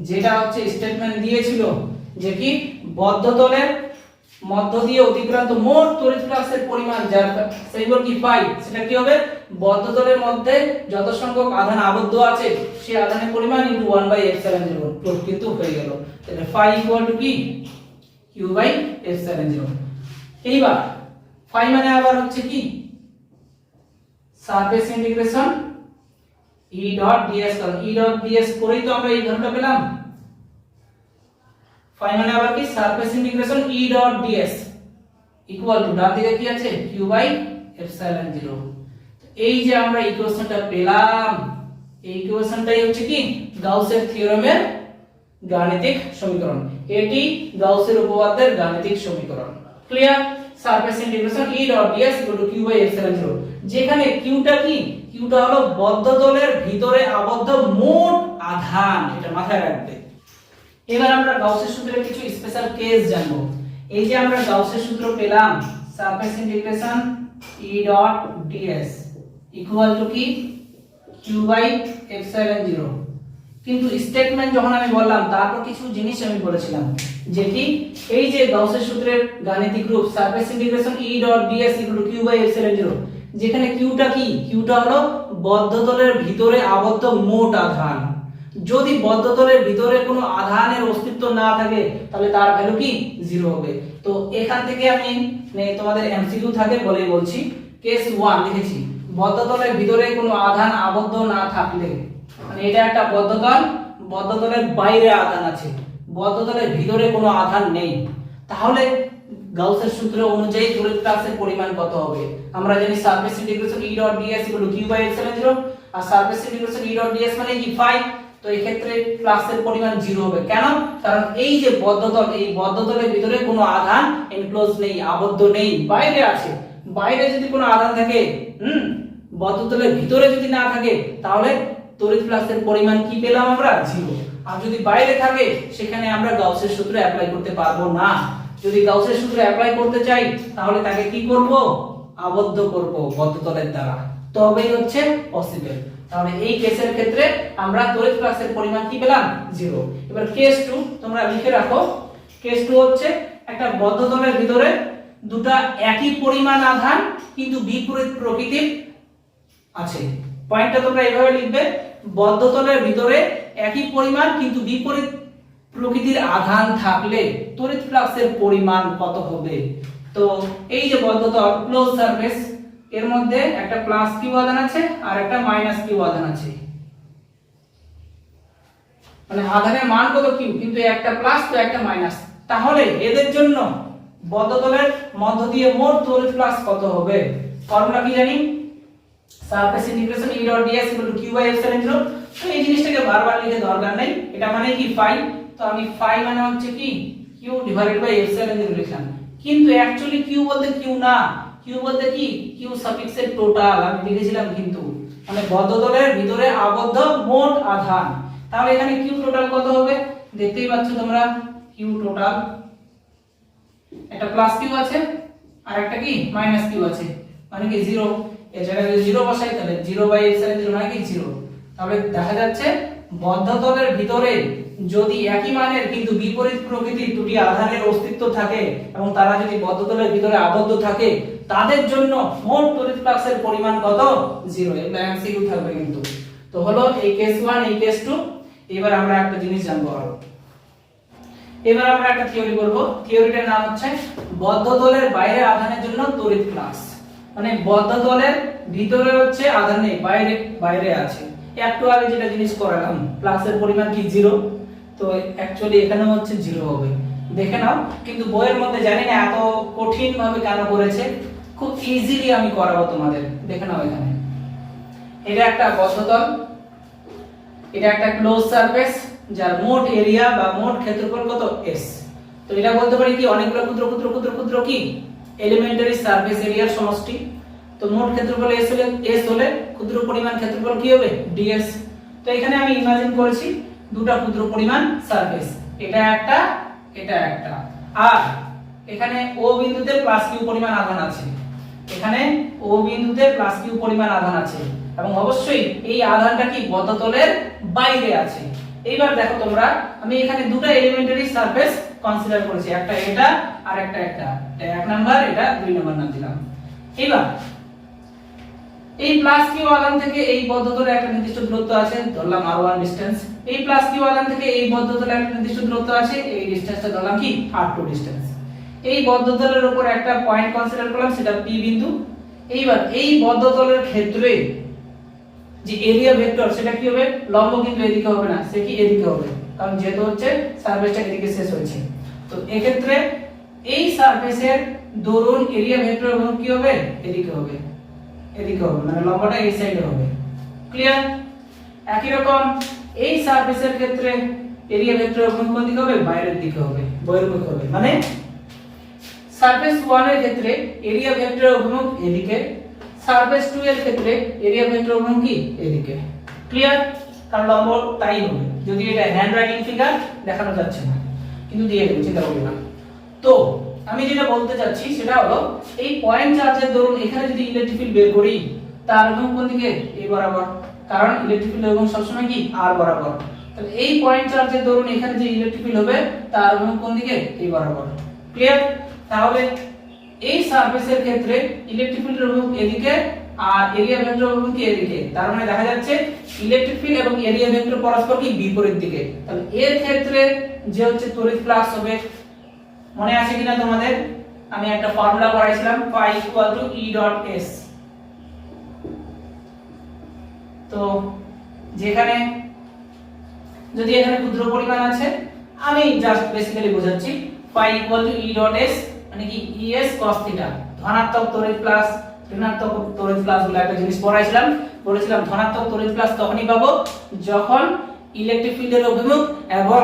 যেটা হচ্ছে স্টেটমেন্ট দিয়েছিল যে কি বদ্ধতলের মধ্য দিয়ে অতিক্রান্ত মোট তড়িৎ ফ্লাক্সের পরিমাণ যার সেইবল কি ফাই, সেটা কি হবে বদ্ধতলের মধ্যে যত সংখ্যক আধান আবদ্ধ আছে সেই আধানের পরিমাণ ইনটু 1/ε0 কিন্তু হয়ে গেল। তাহলে ফাই ইকুয়াল টু কি q/ε0। এইবার ফাই মানে আবার হচ্ছে কি surface integration E dot ds, কারণ E ডট ds করেই তো আমরা এই ধরনটা পেলাম। ফাই মানে আবার কি surface integration E dot ds equal to ডান দিকে কি আছে q/ε0। এই যে আমরা ইকুয়েশনটা পেলাম, এই ইকুয়েশনটাই হচ্ছে কি গাউসের থিওরেমের গাণিতিক সমীকরণ। এটি গাউসের উপপাদ্যের গাণিতিক সমীকরণ। Clear? Surface integration E dot ds equal to q/ε0, যেখানে qটা কি, qটা হলো বদ্ধতলের ভিতরে আবদ্ধ মোট আধান, এটা মাথায় রাখবে। এবার আমরা গাউসের সূত্রের কিছু স্পেশাল কেস জানবো। এই যে আমরা গাউসের সূত্র পেলাম surface integration E dot ds equal two কি q/ε0, কিন্তু স্টেটমেন্ট যখন আমি বললাম তারপর কিছু জিনিস আমি বলেছিলাম, যেটি এই যে গাউসের সূত্রের গাণিতিক রূপ surface integration E dot ds equal to q/ε0, যেখানে qটা কি, qটা হলো বদ্ধতলের ভিতরে আবদ্ধ মোট আধান। যদি বদ্ধতলের ভিতরে কোনো আধানের অস্তিত্ব না থাকে তাহলে তার ভ্যালু কি 0 হবে। তো এখান থেকে আমি তোমাদের এমসিকিউ থাকে বলেই বলছি, কেস 1 লিখেছি বদ্ধতলের ভিতরে কোনো আধান আবদ্ধ না থাকলে, মানে এটা একটা বদ্ধতল, বদ্ধতলের বাইরে আধান আছে, বদ্ধতলের ভিতরে কোনো আধান নেই, তাহলে গাউসের সূত্র অনুযায়ী তড়িৎ ফ্লাক্সের পরিমাণ কত হবে? আমরা জানি surface integration E dot ds equal to q/ε0, আর surface integration E dot ds মানে কি ফাই। তো এই ক্ষেত্রে ফ্লাক্সের পরিমাণ 0 হবে। কেন? কারণ এই যে বদ্ধতল, এই বদ্ধতলের ভিতরে কোনো আধান এনক্লোজ নেই, আবদ্ধ নেই, বাইরে আছে। বাইরে যদি কোনো আধান থাকে, বদ্ধতলের ভিতরে যদি না থাকে, তাহলে তড়িৎ ফ্লাক্সের পরিমাণ কি পেলাম আমরা 0। আর যদি বাইরে থাকে সেখানে আমরা গাউসের সূত্র অ্যাপ্লাই করতে পারবো না। যদি গাউসের সূত্র অ্যাপ্লাই করতে চাই তাহলে তাকে কি করব, আবদ্ধ করব বদ্ধতলের দ্বারা, তবেই হচ্ছে পসিবল। তাহলে এই কেসের ক্ষেত্রে আমরা তড়িৎ ফ্লাক্সের পরিমাণ কি পেলাম 0। এবার কেস 2 তোমরা লিখে রাখো। কেস 2 হচ্ছে একটা বদ্ধতলের ভিতরে দুটো একই পরিমাণ আধান কিন্তু বিপরীত প্রকৃতির আছে। পয়েন্টটা তোমরা এইভাবে লিখবে, বদ্ধতলের ভিতরে একই পরিমাণ কিন্তু বিপরীত প্রকৃতির আধান থাকলে তড়িৎ ফ্লাক্সের পরিমাণ কত হবে? তো এই যে বদ্ধতল ক্লোজ সারফেস, এর মধ্যে একটা প্লাস কিউ আধান আছে আর একটা মাইনাস কিউ আধান আছে, মানে আধানের মান কত কিউ, কিন্তু একটা প্লাস তো একটা মাইনাস, তাহলে এদের জন্য বদ্ধতলের মধ্য দিয়ে মোট তড়িৎ ফ্লাক্স কত হবে? ফর্মুলা কি জানি, surface integration E dot ds equal to q/ε0। তো এই জিনিসটাকে বারবার লিখে দরকার নেই, এটা মানে কি ফাই। তো আমি ফাই মানে হচ্ছে কি q ডিভাইডেড বাই ε0 লিখলাম, কিন্তু অ্যাকচুয়ালি q বলতে q না, q বলতে কি q সাফিক্সের টোটাল আমি লিখেছিলাম, কিন্তু মানে বদ্ধতলের ভিতরে আবদ্ধ মোট আধান। তাহলে এখানে q টোটাল কত হবে দেখতেই পাচ্ছ তোমরা, q টোটাল একটা প্লাস q আছে আর একটা কি মাইনাস q আছে, মানে কি 0। এই জায়গায় যদি 0 বসাই তাহলে 0/ε0 মানে কি 0। তাহলে দেখা যাচ্ছে বদ্ধতলের ভিতরে যদি একই মানের কিন্তু বিপরীত প্রকৃতির দুটি আধানের অস্তিত্ব থাকে এবং তারা যদি বদ্ধতলের ভিতরে আবদ্ধ থাকে, তাদের জন্য মোট তড়িৎ ফ্লাক্সের পরিমাণ কত 0। এটা এমসিকিউ থাকবে কিন্তু। তো হলো এই কেস 1 এই কেস 2। এবার আমরা একটা জিনিস জানবো আরো। এবার আমরা একটা থিওরি করব, থিওরিটার নাম হচ্ছে বদ্ধতলের বাইরে আধানের জন্য তড়িৎ ফ্লাক্স। মানে বদ্ধতলের ভিতরে হচ্ছে আধান নেই, বাইরে বাইরে আছে। একটু আগে যেটা জিনিস করালাম ফ্লাক্সের পরিমাণ কি 0, তো অ্যাকচুয়ালি এখানেও হচ্ছে 0 হবে, দেখে নাও। কিন্তু বইয়ের মধ্যে জানি না এত কঠিন ভাবে কেন করেছে, খুব ইজিলি আমি করাবো তোমাদের, দেখে নাও। এখানে এটা একটা বদ্ধতল, এটা একটা ক্লোজ সারফেস যার মোট এরিয়া বা মোট ক্ষেত্রফল কত s। তো এটা বলতে পারি কি অনেকগুলো ক্ষুদ্র ক্ষুদ্র ক্ষুদ্র ক্ষুদ্র কি এলিমেন্টারি সারফেস এরিয়ার সমষ্টি। তো মোট ক্ষেত্রফল s হলে ক্ষুদ্র পরিমাণ ক্ষেত্রফল কি হবে ds। তো এখানে আমি ইমাজিন করেছি দুটো ক্ষুদ্র পরিমাণ সারফেস, এটা একটা এটা একটা, আর এখানে o বিন্দুতে প্লাস q পরিমাণ আধান আছে, এখানে o বিন্দুতে প্লাস q পরিমাণ আধান আছে, এবং অবশ্যই এই আধানটা কি বদ্ধতলের বাইরে আছে। এইবার দেখো তোমরা, আমি এখানে দুটো এলিমেন্টারি সারফেস কনসিডার করেছি, একটা এটা আর একটা এটা 1 নাম্বার, এটা 2 নাম্বার নাম দিলাম। এবার এই প্লাস কিউ আধান থেকে এই বদ্ধতলে একটা নির্দিষ্ট দূরত্ব আছে, ধরলাম r1 ডিসটেন্স। এই প্লাস কিউ আধান থেকে এই বদ্ধতলে একটা নির্দিষ্ট দূরত্ব আছে, এই ডিসটেন্সটা ধরলাম কি r2 ডিসটেন্স। এই বদ্ধতলের উপর একটা পয়েন্ট কনসিডার করলাম, সেটা p বিন্দু। এইবার এই বদ্ধতলের ক্ষেত্রে যে এরিয়া ভেক্টর সেটা কি হবে, লম্ব কিন্তু এদিকে হবে না, সে কি এদিকে হবে, কারণ যেহেতু হচ্ছে সারফেসটা এদিকে শেষ হয়েছে। তো এই ক্ষেত্রে এই সারফেসের দরুন এরিয়া ভেক্টর এবং কি হবে, এদিকে হবে, এদিকে হবে, মানে লম্বটা এই সাইডে হবে। ক্লিয়ার? একই রকম এই সারফেসের ক্ষেত্রে এরিয়া ভেক্টর এবং কোন দিকে হবে, বাইরের দিকে হবে, বহির্মুখ হবে। মানে সারফেস 1 এর ক্ষেত্রে এরিয়া ভেক্টর অভিমুখ এদিকে, সারফেস 2 এর ক্ষেত্রে এরিয়া ভেক্টর অভিমুখ কি এদিকে। ক্লিয়ার? কারণ লম্ব তাই হবে, যদি এটা হ্যান্ড রাইটিং ফিগার দেখানো যাচ্ছে না, কিন্তু দিয়ে দেব, চিন্তা করবেন না। তো আমি যেটা বলতে চাচ্ছি সেটা হলো এই পয়েন্ট চার্জের দরুন এখানে যদি ইলেকট্রিক ফিল্ড বের করি, তার অভিমুখ কোন দিকে, এই বরাবর, কারণ ইলেকট্রিক ফিল্ড অভিমুখ সবসময় কি r বরাবর। তাহলে এই পয়েন্ট চার্জের দরুন এখানে যে ইলেকট্রিক ফিল্ড হবে তার অভিমুখ কোন দিকে, এই বরাবর। ক্লিয়ার? তাহলে এই সারফেসের ক্ষেত্রে ইলেকট্রিক ফিল্ডের অভিমুখ এদিকে আর এরিয়া ভেক্টর অভিমুখ কি এদিকে। তার মানে দেখা যাচ্ছে ইলেকট্রিক ফিল্ড এবং এরিয়া ভেক্টর পরস্পর কি বিপরীত দিকে। তাহলে এর ক্ষেত্রে যে হচ্ছে তড়িৎ ফ্লাক্স হবে, মনে আছে কিনা তোমাদের, আমি একটা formula পড়াইছিলাম, phi = E dot s। তো যেখানে যদি এখানে ক্ষুদ্র পরিমাণ আছে, আমি জাস্ট বেসিক্যালি বোঝাচ্ছি, phi = E dot s মানে কি es cos θ। ধনাত্মক তড়িৎ ফ্লাক্স, ঋণাত্মক তড়িৎ ফ্লাক্স বলে একটা জিনিস পড়াইছিলাম, বলেছিলাম ধনাত্মক তড়িৎ ফ্লাক্স তখনই পাবো যখন ইলেকট্রিক ফিল্ডের অভিমুখ এবং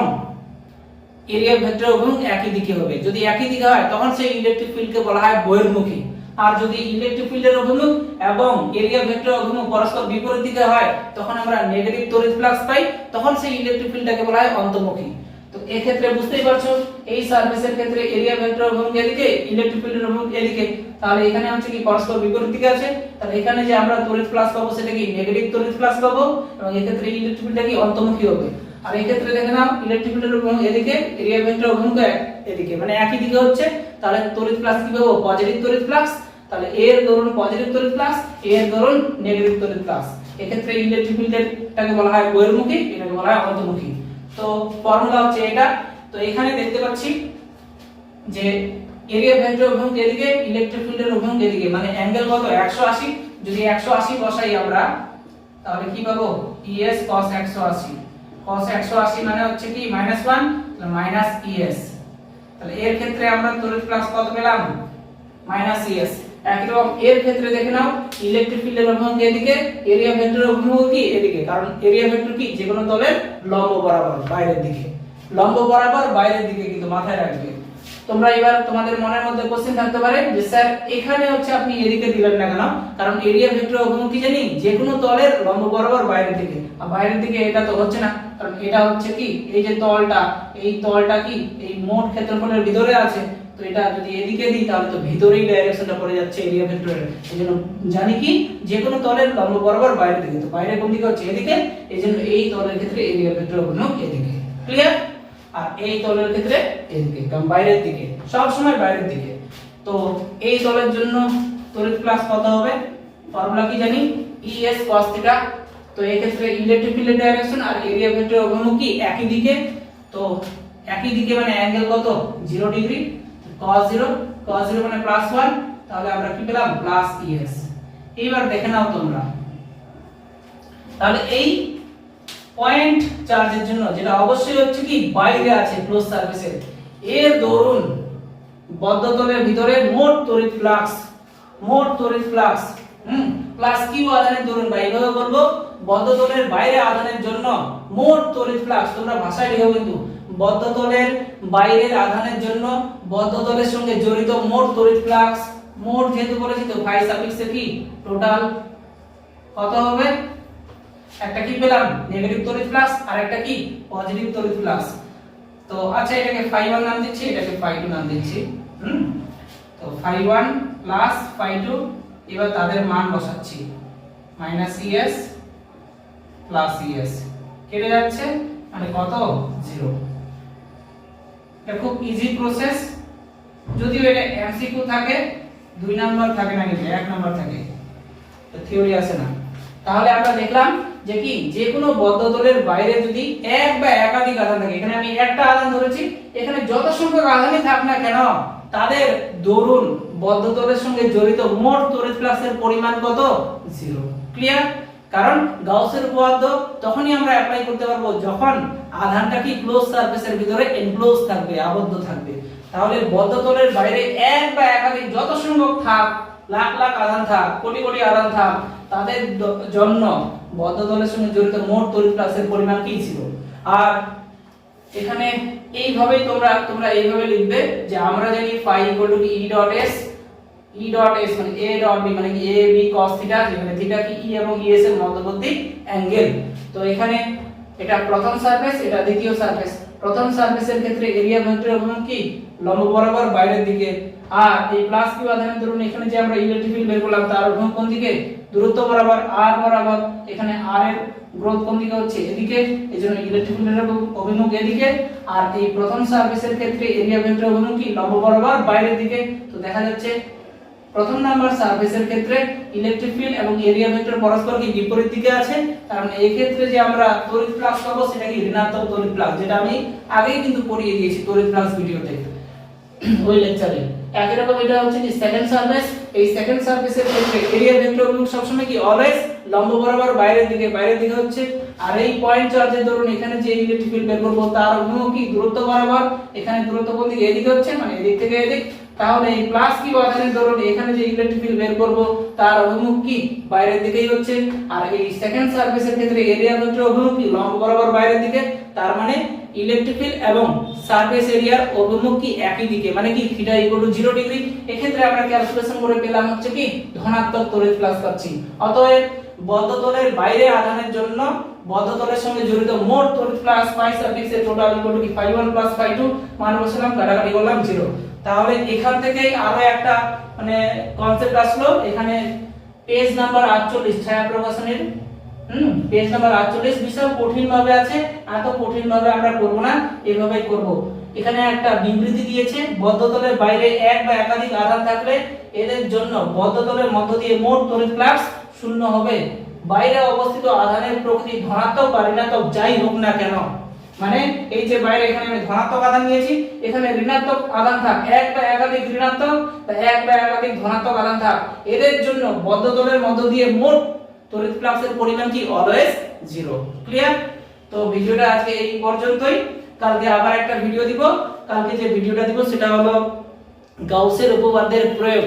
এরিয়া ভেক্টর অভিমুখ একই দিকে হবে। যদি একই দিকে হয় তখন সেই ইলেকট্রিক ফিল্ডকে বলা হয় বহির্মুখী। আর যদি ইলেকট্রিক ফিল্ডের অভিমুখ এবং এরিয়া ভেক্টর অভিমুখ পরস্পর বিপরীত দিকে হয় তখন আমরা নেগেটিভ তড়িৎ ফ্লাক্স পাই, তখন সেই ইলেকট্রিক ফিল্ডটাকে বলা হয় অন্তর্মুখী। তো এই ক্ষেত্রে বুঝতেই পারছো এই সারফেসের ক্ষেত্রে এরিয়া ভেক্টর অভিমুখ এদিকে, ইলেকট্রিক ফিল্ডের অভিমুখ এদিকে, তাহলে এখানে হচ্ছে কি পরস্পর বিপরীত দিকে আছে, তাহলে এখানে যে আমরা তড়িৎ ফ্লাক্স পাবো সেটা কি নেগেটিভ তড়িৎ ফ্লাক্স পাবো, এবং এই ক্ষেত্রে ইলেকট্রিক ফিল্ডটা কি অন্তর্মুখী হবে। আর এই ক্ষেত্রে দেখে নাও ইলেকট্রিক ফিল্ডের অভিমুখ এদিকে, এরিয়া ভেক্টর অভিমুখ এদিকে, মানে একই দিকে হচ্ছে, তাহলে তড়িৎ ফ্লাক্স কি পাবো, পজিটিভ তড়িৎ ফ্লাক্স। তাহলে এর দরুন পজিটিভ তড়িৎ ফ্লাক্স, এর দরুন নেগেটিভ তড়িৎ ফ্লাক্স। এই ক্ষেত্রে ইলেকট্রিক ফিল্ডটাকে বলা হয় বহির্মুখী, এটাকে বলা হয় অন্তর্মুখী। তো ফর্মুলা হচ্ছে এটা। তো এখানে দেখতে পাচ্ছি যে এরিয়া ভেক্টর অভিমুখ এদিকে, ইলেকট্রিক ফিল্ডের অভিমুখ এদিকে, মানে অ্যাঙ্গেল কত 180। যদি 180 বসাই আমরা তাহলে কি পাবো, es cos 180। cos 180 মানে হচ্ছে কি -1, তাহলে -es। তাহলে এর ক্ষেত্রে আমরা তড়িৎ ফ্লাক্স কত পেলাম, -es। একই রকম এর ক্ষেত্রে দেখে নাও ইলেকট্রিক ফিল্ডের অভিমুখ এদিকে, এরিয়া ভেক্টরের অভিমুখ কি এদিকে, কারণ এরিয়া ভেক্টর কি যে কোনো তলের লম্ব বরাবর বাইরের দিকে, লম্ব বরাবর বাইরের দিকে, কিন্তু মাথায় রাখবে। তোমরা এবার তোমাদের মনের মধ্যে কোশ্চেন থাকতে পারে যে স্যার এখানে হচ্ছে আপনি এদিকে দিলেন না কেন, কারণ এরিয়া ভেক্টর অভিমুখ কি জানি যে কোনো তলের লম্ব বরাবর বাইরের দিকে, আর বাইরের দিকে এটা তো হচ্ছে না, কারণ এটা হচ্ছে কি এই যে তলটা, এই তলটা কি এই মোট ক্ষেত্রফলের ভিতরে আছে। তো এটা যদি এদিকে দিই তাহলে তো ভিতরেই ডাইরেকশনটা পড়ে যাচ্ছে এরিয়া ভেক্টরের। এইজন্য জানি কি যে কোনো তলের লম্ব বরাবর বাইরের দিকে, তো বাইরে কোন দিকে হচ্ছে এদিকে, এইজন্য এই তলের ক্ষেত্রে এরিয়া ভেক্টর অভিমুখ এদিকে। ক্লিয়ার? আর এই তলের ক্ষেত্রে এদিকে, কারণ বাইরের দিকে, সব সময় বাইরের দিকে। তো এই তলের জন্য তড়িৎ ফ্লাক্স কত হবে, ফর্মুলা কি জানি, es cos θ। তো এই ক্ষেত্রে ইলেকট্রিক ফিল্ডের ডাইরেকশন আর এরিয়া ভেক্টর অভিমুখ কি একই দিকে, তো একই দিকে মানে অ্যাঙ্গেল কত 0 ডিগ্রি, cos 0 মানে +1, তাহলে আমরা কি পেলাম +es। এইবার দেখে নাও তোমরা, তাহলে এই পয়েন্ট চার্জের জন্য যেটা অবশ্যই হচ্ছে কি বাইরে আছে ক্লোজ সারফেসের, এর দরুন বদ্ধতলের ভিতরে মোট তড়িৎ ফ্লাক্স প্লাস কিউ আধানের দরুন, বা এইভাবে বলবো বদ্ধতলের বাইরে আধানের জন্য মোট তড়িৎ ফ্লাক্স, তোমরা ভাষায় লিখো কিন্তু বদ্ধতলের বাইরের আধানের জন্য বদ্ধতলের সঙ্গে জড়িত মোট তড়িৎ ফ্লাক্স, মোট যেহেতু বলেছি তো ফাই সাফিক্সে কি টোটাল কত হবে, একটা কি পেলাম নেগেটিভ তড়িৎ ফ্লাক্স আর একটা কি পজিটিভ তড়িৎ ফ্লাক্স। তো আচ্ছা এটাকে phi1 নাম দিচ্ছি, এটাকে phi2 নাম দিচ্ছি। তো phi1 প্লাস phi2, এবার তাদের মান বসাচ্ছি, -es প্লাস es কেটে যাচ্ছে, মানে কত 0। এটা খুব ইজি প্রসেস, যদিও এটা এমসিকিউ থাকে 2 নাম্বার থাকে না, কিন্তু 1 নাম্বার থাকে, তো থিওরি আছে না। তাহলে আমরা দেখলাম যে কি যে কোনো বদ্ধ তলের বাইরে যদি এক বা একাধিক আধান থাকে, এখানে আমি একটা আধান ধরেছি, এখানে যত সংখ্যক আধানই থাক না কেন তাদের দরুন বদ্ধ তলের সঙ্গে জড়িত মোট তড়িৎ ফ্লাক্সের পরিমাণ কত? 0। ক্লিয়ার? কারণ গাউসের উপপাদ্য তখনই আমরা অ্যাপ্লাই করতে পারবো যখন আধানটা কি ক্লোজ সারফেসের ভিতরে এনক্লোজ থাকবে, আবদ্ধ থাকবে। তাহলে বদ্ধ তলের বাইরে এক বা একাধিক যত সংখ্যক থাক, লাখ লাখ আধান থাক, কোটি কোটি আধান থাক, তাদের জন্য বদ্ধ তলের সঙ্গে জড়িত মোট তড়িৎ ফ্লাক্সের পরিমাণ কি ছিল। আর এখানে এইভাবেই তোমরা এইভাবে লিখবে যে আমরা জানি phi E ডট s মানে a ডট b মানে a b cos থিটা, যেখানে থিটা কি e এবং es এর মধ্যবর্তী অ্যাঙ্গেল। তো এখানে এটা প্রথম সারফেস, এটা দ্বিতীয় সারফেস। প্রথম সারফেসের ক্ষেত্রে এরিয়া ভেক্টর এবং কি লম্ব বরাবর বাইরের দিকে, আর এই প্লাস কিউ আধানের ধরুন এখানে যে আমরা ইলেকট্রিক ফিল্ড বের করলাম তার অভিমুখ কোন দিকে? দূরত্ব বরাবর r বরাবর। এখানে r এর গ্রোথ কোন দিকে হচ্ছে? এদিকে, এজন্য ইলেকট্রিক ফিল্ডের অভিমুখ এদিকে। আর এই প্রথম সারফেসের ক্ষেত্রে এরিয়া ভেক্টর অভিমুখ কি লম্ব বরাবর বাইরের দিকে। তো দেখা যাচ্ছে প্রথম নাম্বার সারফেসের ক্ষেত্রে ইলেকট্রিক ফিল্ড এবং এরিয়া ভেক্টর পরস্পর কি বিপরীত দিকে আছে, কারণ এই ক্ষেত্রে যে আমরা তড়িৎ ফ্লাক্স পাবো সেটা কি ঋণাত্মক তড়িৎ ফ্লাক্স, যেটা আমি আগেই কিন্তু পড়িয়ে দিয়েছি তড়িৎ ফ্লাক্স ভিডিওতে ওই লেকচারে। একই রকম এটা হচ্ছে কি সেকেন্ড সারফেস, এই সেকেন্ড সারফেসের ক্ষেত্রে এরিয়া ভেক্টর অভিমুখ সবসময় কি অলওয়েজ লম্ব বরাবর বাইরের দিকে হচ্ছে। আর এই পয়েন্ট চার্জের ধরুন এখানে যে ইলেকট্রিক ফিল্ড বের করব তার অভিমুখ কি দূরত্ব বরাবর, এখানে দূরত্ব কোন দিকে? এদিকে হচ্ছে, মানে এদিক থেকে এদিক। তাহলে এই প্লাস কি আধানের ধরুন এখানে যে ইলেকট্রিক ফিল্ড বের করব তার অভিমুখ কি বাইরের দিকেই হচ্ছে। আর এই সেকেন্ড সারফেসের ক্ষেত্রে এরিয়া ভেক্টর অভিমুখ কি লম্ব বরাবর বাইরের দিকে। তার মানে ইলেকট্রিক ফিল্ড এবং সারফেস এরিয়ার অভিমুখ কি একই দিকে, মানে কি থিটা ইকুয়াল টু 0 ডিগ্রি। এক্ষেত্রে আমরা ক্যালকুলেশন করে পেলাম হচ্ছে কি ধনাত্মক তড়িৎ ফ্লাক্স পাচ্ছি। অতএব বদ্ধ তলের বাইরে আধানের জন্য বদ্ধ তলের সঙ্গে জড়িত মোট তড়িৎ ফ্লাক্স পাই সাফিক্স এর টোটাল ইকুয়াল টু কি phi1 প্লাস phi2, মান বসালাম, কাটাকাটি করলাম 0। তাহলে এখান থেকেই আরো একটা মানে কনসেপ্ট আসলো। এখানে পেজ নাম্বার 48 ছায়া প্রকাশনের পেজ নাম্বার 48 বিষয় কঠিন ভাবে আছে, এত কঠিন ভাবে আমরা করব না, এভাবেই করব। এখানে একটা বিবৃতি দিয়েছে, বদ্ধ তলের বাইরে এক বা একাধিক আধান থাকলে এদের জন্য বদ্ধ তলের মধ্য দিয়ে মোট তড়িৎ ফ্লাক্স শূন্য হবে। বাইরে অবস্থিত আধানের প্রকৃতি ধনাত্মক বা ঋণাত্মক যাই হোক না কেন, মানে এই যে বাইরে এখানে আমি ধনাত্মক আধান নিয়েছি, এখানে ঋণাত্মক আধান থাক, এক বা একাধিক ঋণাত্মক বা এক বা একাধিক ধনাত্মক আধান থাক, এদের জন্য বদ্ধ তলের মধ্য দিয়ে মোট তড়িৎ ফ্লাক্সের পরিমাণ কি অলওয়েজ 0। ক্লিয়ার? তো ভিডিওটা আজকে এই পর্যন্তই। কালকে আবার একটা ভিডিও দিব। কালকে যে ভিডিওটা দিব সেটা হলো গাউসের উপপাদ্যের প্রয়োগ।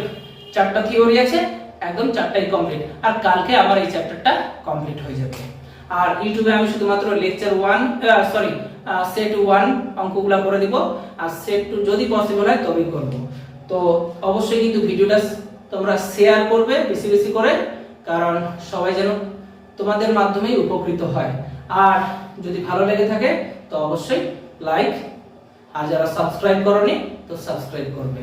4টা থিওরি আছে, একদম 4টাই কমপ্লিট। আর কালকে আবার এই চ্যাপ্টারটা কমপ্লিট হয়ে যাবে। আর ইউটিউবে আমি শুধুমাত্র লেকচার 1 সেট 1 অঙ্কগুলো করে দিব, আর সেট 2 যদি পসিবল হয় তবেই করব। তো অবশ্যই কিন্তু ভিডিওটা তোমরা শেয়ার করবে বেশি বেশি করে, কারণ সবাই যেন তোমাদের মাধ্যমেই উপকৃত হয়। আর যদি ভালো লেগে থাকে তো অবশ্যই লাইক, আর যারা সাবস্ক্রাইব করোনি তো সাবস্ক্রাইব করবে।